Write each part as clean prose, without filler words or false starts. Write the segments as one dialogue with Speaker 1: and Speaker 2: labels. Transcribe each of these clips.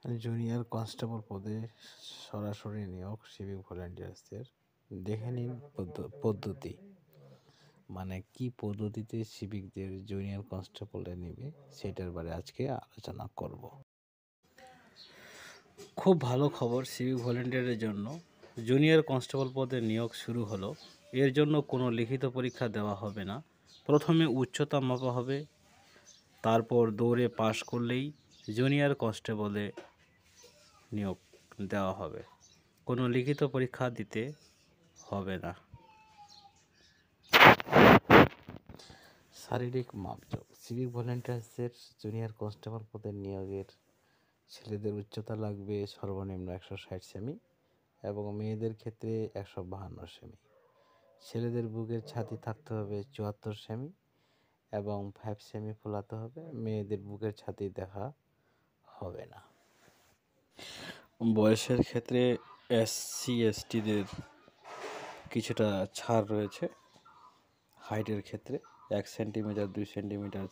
Speaker 1: Junior constable পদে সরাসরি নিয়োগ সিভিক ভলেন্টিয়ার্সদের। দেখে নিন পদ্ধতি, মানে কি পদ্ধতিতে সিভিকদের জুনিয়র কনস্টেবলে নেবে সেটার বারে আজকে আলোচনা করব। খুব ভালো খবর সিভিক ভলেন্টিয়ারের জন্য, জুনিয়র কনস্টেবল পদে নিয়োগ শুরু হলো। এর জন্য কোনো লিখিত পরীক্ষা দেওয়া হবে না। প্রথমে উচ্চতা মাপা হবে, তারপর দৌড়ে পাশ করলেই জুনিয়র কনস্টেবলে নিয়োগ দেওয়া হবে। কোনো লিখিত পরীক্ষা দিতে হবে না। শারীরিক মাপজোক। সিভিক ভলেন্টিয়ার্সের জুনিয়র কনস্টেবল পদের নিয়োগের ছেলেদের উচ্চতা লাগবে সর্বনিম্ন 160 সেমি এবং মেয়েদের ক্ষেত্রে 152 সেমি। ছেলেদের বুকের ছাতি থাকতে হবে 74 সেমি এবং 5 সেমি ফোলাতে হবে। মেয়েদের বুকের ছাতি দেখা হবে না। বয়সের ক্ষেত্রে SC STদের কিছুটা ছাড় রয়েছে। হাইটের ক্ষেত্রে 1 সেন্টিমিটার 2 সেন্টিমিটার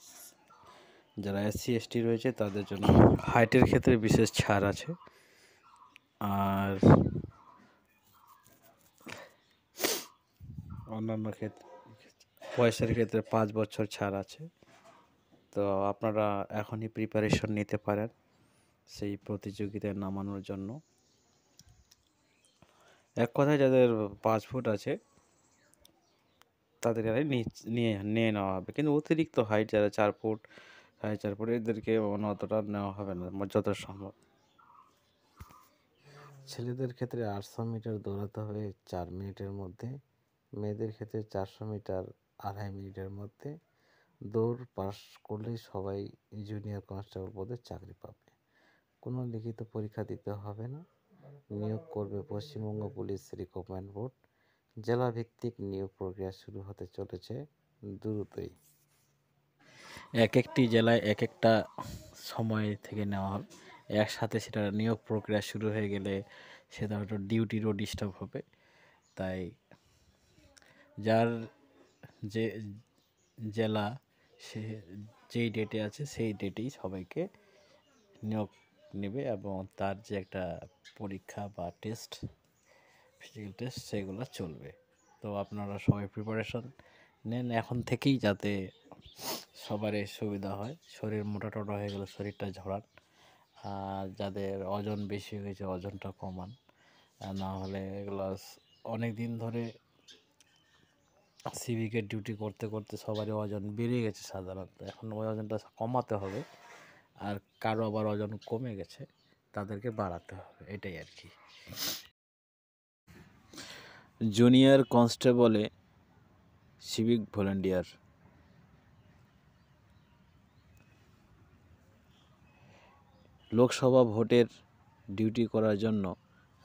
Speaker 1: যারা SC ST রয়েছে তাদের জন্য হাইটের ক্ষেত্রে বিশেষ ছাড় আছে। আর অন্যান্য ক্ষেত্রে বয়সের ক্ষেত্রে 5 বছর ছাড় আছে। তো আপনারা এখনই প্রিপারেশন নিতে পারেন সেই প্রতিযোগিতায় নামানোর জন্য। এক কথায় যাদের 5 ফুট আছে তাদের নিয়ে নেওয়া হবে, কিন্তু অতিরিক্ত হাইট যারা 4 ফুট 4.5 ফুট এদেরকে অতটা নেওয়া হবে না যত সম্ভব। ছেলেদের ক্ষেত্রে 800 মিটার দৌড়াতে হবে 4 মিনিটের মধ্যে। মেয়েদের ক্ষেত্রে 400 মিটার 2.5 মিনিটের মধ্যে। দৌড় পাস করলেই সবাই জুনিয়র কনস্টেবল পদে চাকরি পাবে। কোনো লিখিত পরীক্ষা দিতে হবে না। নিয়োগ করবে পশ্চিমবঙ্গ পুলিশ রিক্রুটমেন্ট বোর্ড। জেলা ভিত্তিক নিয়োগ প্রক্রিয়া শুরু হতে চলেছে দ্রুতই। এক একটি জেলায় এক একটা সময় থেকে নেওয়া হবে। একসাথে সেটা নিয়োগ প্রক্রিয়া শুরু হয়ে গেলে সেটা হয়তো ডিউটিরও ডিস্টার্ব হবে। তাই যার যে জেলা সে যেই ডেটে আছে সেই ডেটেই সবাইকে নিয়োগ নেবে এবং তার যে একটা পরীক্ষা বা টেস্ট, ফিজিক্যাল টেস্ট সেগুলো চলবে। তো আপনারা সবাই প্রিপারেশন নেন এখন থেকেই, যাতে সবারই সুবিধা হয়। শরীর মোটা টোটা হয়ে গেলে শরীরটা ঝরান, আর যাদের ওজন বেশি হয়েছে ওজনটা কমান, না হলে এগুলো অনেক দিন ধরে সিভিকের ডিউটি করতে করতে সবারই ওজন বেড়ে গেছে সাধারণত। এখন ওই ওজনটা কমাতে হবে, আর কারো আবার ওজন কমে গেছে তাদেরকে বাড়াতে হবে, এটাই আর কি। জুনিয়র কনস্টেবলে সিভিক ভলেন্টিয়ার। লোকসভা ভোটের ডিউটি করার জন্য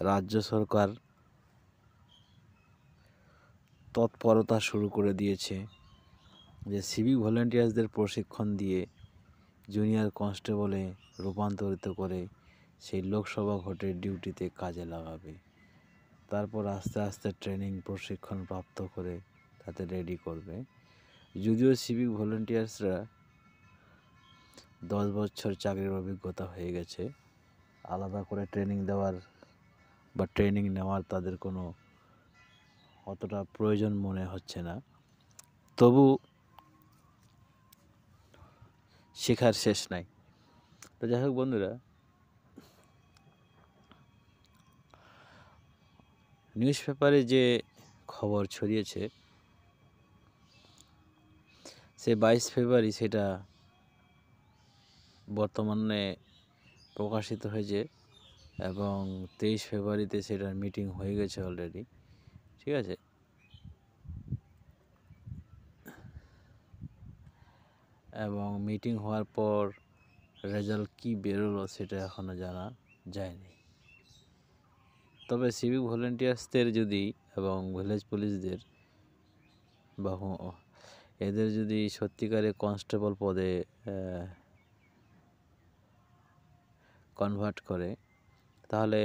Speaker 1: রাজ্য সরকার তৎপরতা শুরু করে দিয়েছে, যে সিভিক ভলেন্টিয়ার্সদের প্রশিক্ষণ দিয়ে জুনিয়র কনস্টেবলে রূপান্তরিত করে সেই লোকসভা ভোটের ডিউটিতে কাজে লাগাবে। তারপর আস্তে আস্তে ট্রেনিং প্রশিক্ষণ প্রাপ্ত করে তাতে রেডি করবে। যদিও সিভিক ভলেন্টিয়ার্সরা 10 বছর চাকরির অভিজ্ঞতা হয়ে গেছে, আলাদা করে ট্রেনিং দেওয়ার বা ট্রেনিং নেওয়ার তাদের কোনো অতটা প্রয়োজন মনে হচ্ছে না। তবু শেখার শেষ নাই। তো যাই হোক বন্ধুরা, নিউজ পেপারে যে খবর ছড়িয়েছে সে 22 ফেব্রুয়ারি সেটা বর্তমানে প্রকাশিত হয়েছে এবং 23 ফেব্রুয়ারিতে সেটার মিটিং হয়ে গেছে অলরেডি, ঠিক আছে। এবং মিটিং হওয়ার পর রেজাল্ট কী বেরোলো সেটা এখনও জানা যায়নি। তবে সিভিক ভলেন্টিয়ার্সদের যদি এবং ভিলেজ পুলিশদের বা এদের যদি সত্যিকারে কনস্টেবল পদে কনভার্ট করে, তাহলে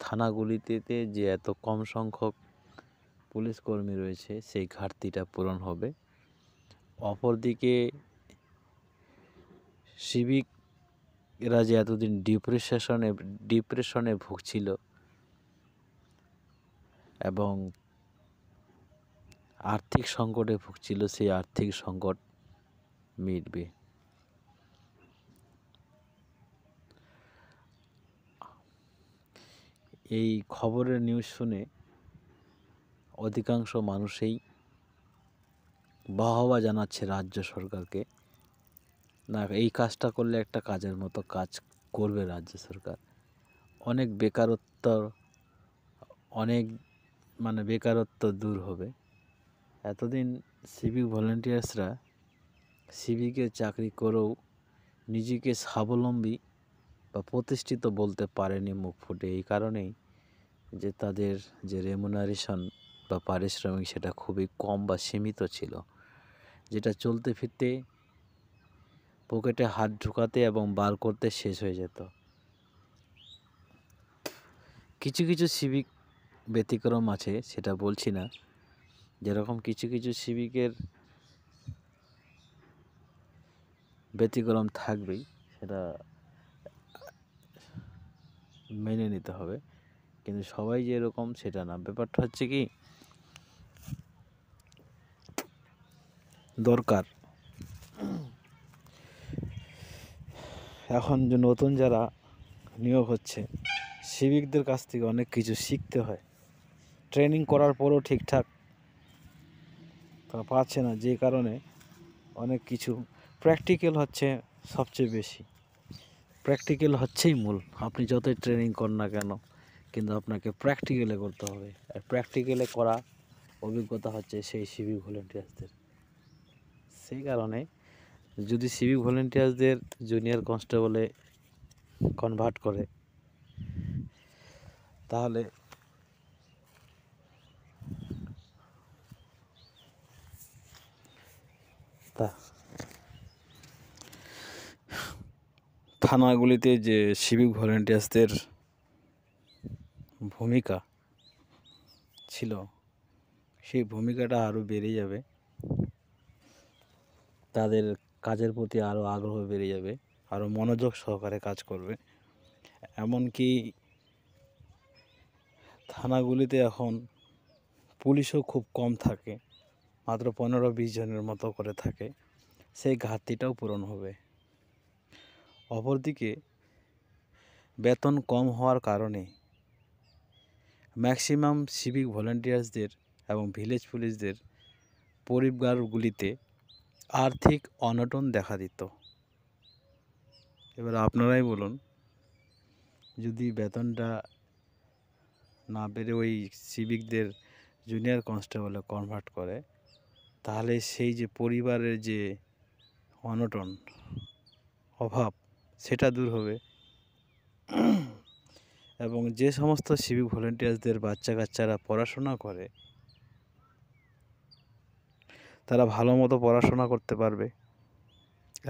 Speaker 1: থানাগুলিতে যে এত কম সংখ্যক পুলিশ কর্মী রয়েছে সেই ঘাটতিটা পূরণ হবে। অপরদিকে সিভিকরা যে এতদিন ডিপ্রেশনে ভুগছিল এবং আর্থিক সংকটে ভুগছিল, সেই আর্থিক সংকট মিটবে। এই খবরের নিউজ শুনে অধিকাংশ মানুষই বাহবা জানাচ্ছে রাজ্য সরকারকে। না, এই কাজটা করলে একটা কাজের মতো কাজ করবে রাজ্য সরকার। অনেক বেকারত্ব দূর হবে। এতদিন সিভিক ভলেন্টিয়ার্সরা সিভিকে চাকরি করেও নিজেকে স্বাবলম্বী বা প্রতিষ্ঠিত বলতে পারেনি মুখ ফুটে। এই কারণেই যে তাদের যে রেমুনারেশন বা পারিশ্রমিক সেটা খুবই কম বা সীমিত ছিল, যেটা চলতে ফিরতে পকেটে হাত ঢুকাতে এবং বার করতে শেষ হয়ে যেত। কিছু কিছু সিভিক ব্যতিক্রম আছে, সেটা বলছি না। যেরকম কিছু কিছু সিভিকের ব্যতিক্রম থাকবেই, সেটা মেনে নিতে হবে, কিন্তু সবাই যে এরকম সেটা না। ব্যাপারটা হচ্ছে কি, দরকার এখন যে নতুন যারা নিয়োগ হচ্ছে, সিভিকদের কাছ থেকে অনেক কিছু শিখতে হয়। ট্রেনিং করার পরও ঠিকঠাক তারা পাচ্ছে না, যে কারণে অনেক কিছু প্র্যাকটিক্যাল হচ্ছে সবচেয়ে বেশি। প্র্যাকটিক্যাল হচ্ছেই মূল। আপনি যতই ট্রেনিং করেন না কেন, কিন্তু আপনাকে প্র্যাকটিক্যালে করতে হবে। আর প্র্যাকটিক্যালে করা অভিজ্ঞতা হচ্ছে সেই সিভিক ভলেন্টিয়ার্সদের। সেই কারণে যদি সিভিক ভলেন্টিয়ার্সদের জুনিয়র কনস্টেবলে কনভার্ট করে, তাহলে থানাগুলিতে যে সিভিক ভলেন্টিয়ার্সদের ভূমিকা ছিল, সেই ভূমিকাটা আরও বেড়ে যাবে। তাদের কাজের প্রতি আরও আগ্রহ বেড়ে যাবে, আরও মনোযোগ সহকারে কাজ করবে। এমনকি থানাগুলিতে এখন পুলিশও খুব কম থাকে, মাত্র 15-20 জনের মতো করে থাকে। সেই ঘাটতিটাও পূরণ হবে। অপরদিকে বেতন কম হওয়ার কারণে ম্যাক্সিমাম সিভিক ভলেন্টিয়ার্সদের এবং ভিলেজ পুলিশদের পরিবারগুলিতে আর্থিক অনটন দেখা দিত। এবার আপনারাই বলুন, যদি বেতনটা না বেড়ে ওই সিভিকদের জুনিয়র কনস্টেবলে কনভার্ট করে, তাহলে সেই যে পরিবারের যে অনটন অভাব সেটা দূর হবে। এবং যে সমস্ত সিভিক ভলেন্টিয়ার্সদের বাচ্চা কাচ্চারা পড়াশোনা করে, তারা ভালো মতো পড়াশোনা করতে পারবে।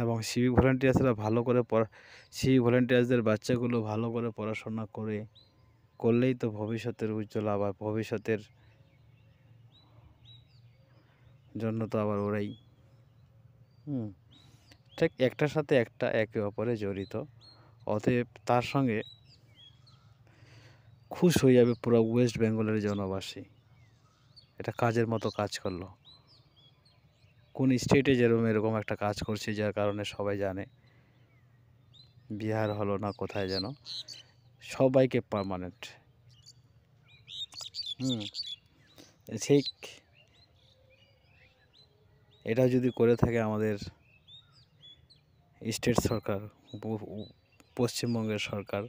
Speaker 1: এবং সিভিক ভলেন্টিয়ার্সদের বাচ্চাগুলো ভালো করে পড়াশোনা করলেই তো ভবিষ্যতের উজ্জ্বল, আবার ভবিষ্যতের জন্য তো আবার ওরাই ঠিক একটার সাথে একটা একে অপরে জড়িত। অতএব তার সঙ্গে খুশ হয়ে যাবে পুরো ওয়েস্ট বেঙ্গলের জনবাসী। এটা কাজের মতো কাজ করলো। কোন স্টেটে এরকম একটা কাজ করছে, যার কারণে সবাই জানে। বিহার হলো না কোথায় যেন, সবাইকে পার্মানেন্ট। ঠিক এটা যদি করে থাকে আমাদের স্টেট সরকার, পশ্চিমবঙ্গের সরকার,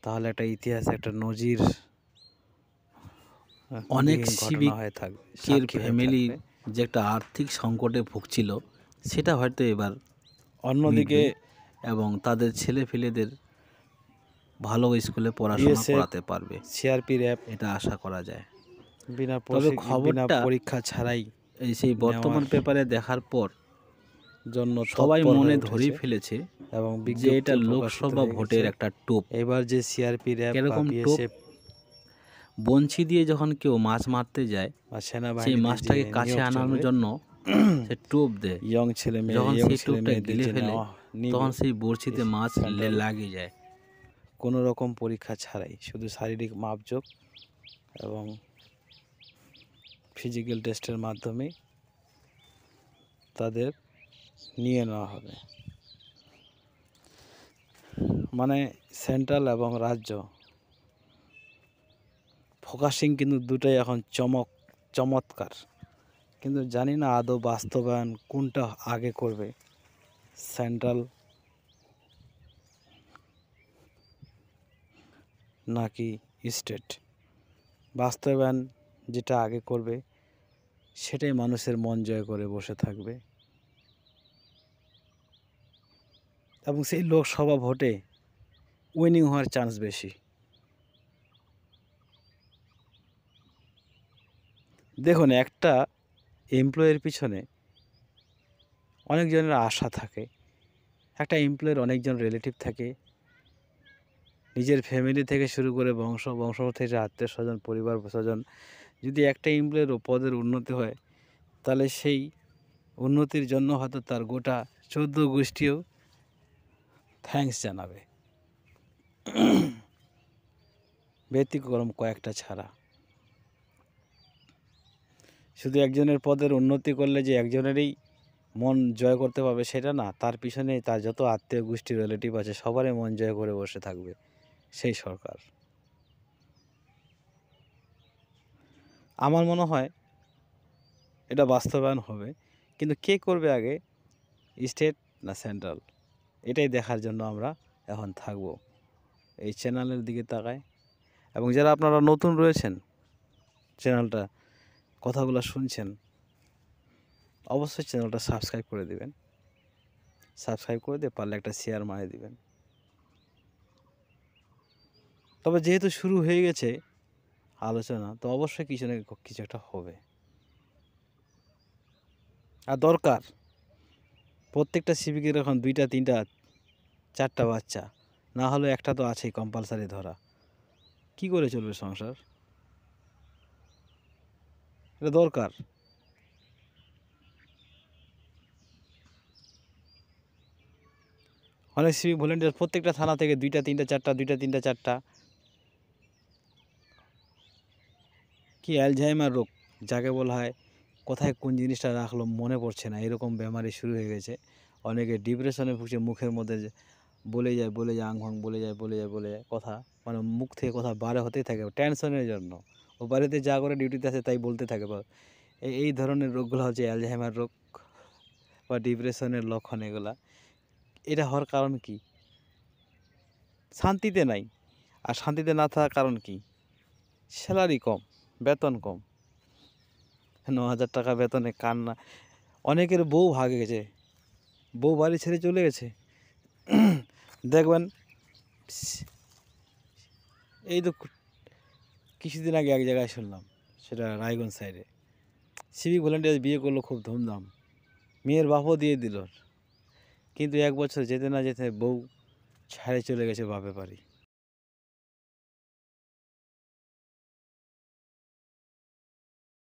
Speaker 1: তাহলে একটা ইতিহাসে একটা নজির অনেক সিভিক হয়ে থাকবে। ফ্যামিলি যে একটা আর্থিক সংকটে ভুগছিল, সেটা হয়তো এবার অন্যদিকে, এবং তাদের ছেলেপিলেদের ভালো স্কুলে পড়াশোনা করাতে পারবে। সিআরপি র্যাব, এটা আশা করা যায়। বিনা পরীক্ষা ছাড়াই সেই বর্তমান পেপারে দেখার পর জন্য সবাই মনে ধরেই ফেলেছে এবং যে এটা লোকসভা ভোটের একটা টোপ। এবার যে সিআরপি র্যাব এরকম টোপ, বঞ্চি দিয়ে যখন কেউ মাছ মারতে যায়, সেই মাছটাকে কাছে আনানোর জন্য সে টোপ দেয়। ইয়ং ছেলে মেয়ে, যখন সেই টোপটা গিলে ফেলে নিবে
Speaker 2: তখন সেই বড়শিতে মাছ
Speaker 1: সেন্ট্রাল
Speaker 2: লাগিয়ে যায়।
Speaker 1: কোনো রকম পরীক্ষা ছাড়াই, শুধু শারীরিক মাপজোক এবং ফিজিক্যাল টেস্টের মাধ্যমেই তাদের নিয়ে নেওয়া হবে। মানে সেন্ট্রাল এবং রাজ্য ফোকাসিং কিন্তু দুটোই এখন চমৎকার, কিন্তু জানি না আদৌ বাস্তবায়ন কোনটা আগে করবে, সেন্ট্রাল নাকি স্টেট। বাস্তবায়ন যেটা আগে করবে সেটাই মানুষের মন জয় করে বসে থাকবে, এবং সেই লোকসভা ভোটে উইনিং হওয়ার চান্স বেশি। দেখুন, একটা এমপ্লয়ের পিছনে অনেকজনের আশা থাকে, একটা এমপ্লয়ের অনেকজন রিলেটিভ থাকে, নিজের ফ্যামিলি থেকে শুরু করে বংশ থেকে আত্মীয় স্বজন, পরিবার স্বজন। যদি একটা এমপ্লয়ের পদের উন্নতি হয়, তাহলে সেই উন্নতির জন্য হয়তো তার গোটা 14 গোষ্ঠীও থ্যাঙ্কস জানাবে, ব্যতিক্রম কয়েকটা ছাড়া। শুধু একজনের পদের উন্নতি করলে যে একজনেরই মন জয় করতে পারবে সেটা না, তার পিছনে তার যত আত্মীয় গোষ্ঠী রিলেটিভ আছে সবারই মন জয় করে বসে থাকবে সেই সরকার। আমার মনে হয় এটা বাস্তবায়ন হবে, কিন্তু কে করবে আগে, স্টেট না সেন্ট্রাল, এটাই দেখার জন্য আমরা এখন থাকব এই চ্যানেলের দিকে তাকায়। এবং যারা আপনারা নতুন রয়েছেন, চ্যানেলটা কথাগুলো শুনছেন, অবশ্যই চ্যানেলটা সাবস্ক্রাইব করে দিবেন। সাবস্ক্রাইব করে দিয়ে পারলে একটা শেয়ার মারিয়ে দিবেন। তবে যেহেতু শুরু হয়ে গেছে আলোচনা, তো অবশ্যই কিছু না কিছু একটা হবে। আর দরকার প্রত্যেকটা সিভিকের এখন 2টা 3টা 4টা বাচ্চা, না হলে একটা তো আছেই কম্পালসারি ধরা। কি করে চলবে সংসার? এটা দরকার। অনেক সিভিক ভলেন্টিয়ার প্রত্যেকটা থানা থেকে 2টা 3টা 4টা 2টা 3টা 4টা। কি অ্যালঝাইমার রোগ যাকে বলা হয়, কোথায় কোন জিনিসটা রাখলো মনে পড়ছে না, এরকম বেমারি শুরু হয়ে গেছে। অনেকে ডিপ্রেশনে ভুগছে, মুখের মধ্যে বলে যায় আং ভাং বলে যায় কথা, মানে মুখ থেকে কথা বার হতেই থাকে টেনশনের জন্য। ও বাড়িতে যা করে ডিউটিতে আছে তাই বলতে থাকে। এই ধরনের রোগগুলো হচ্ছে অ্যালঝাইমার রোগ বা ডিপ্রেশনের লক্ষণ এগুলা। এটা হওয়ার কারণ কি? শান্তিতে নাই। আর শান্তিতে না থাকার কারণ কি? স্যালারি কম, বেতন কম। 9,000 টাকা বেতনে কান্না। অনেকের বউ ভাগে গেছে, বউ বাড়ি ছেড়ে চলে গেছে। দেখবেন এই তো কিছুদিন আগে এক জায়গায় শুনলাম, সেটা রায়গঞ্জ সাইডে, সিভিক ভলেন্টিয়ার বিয়ে করলো খুব ধুমধাম, মেয়ের বাপও দিয়ে দিল, কিন্তু 1 বছর যেতে না যেতে বউ ছেড়ে চলে গেছে বাপের বাড়ি।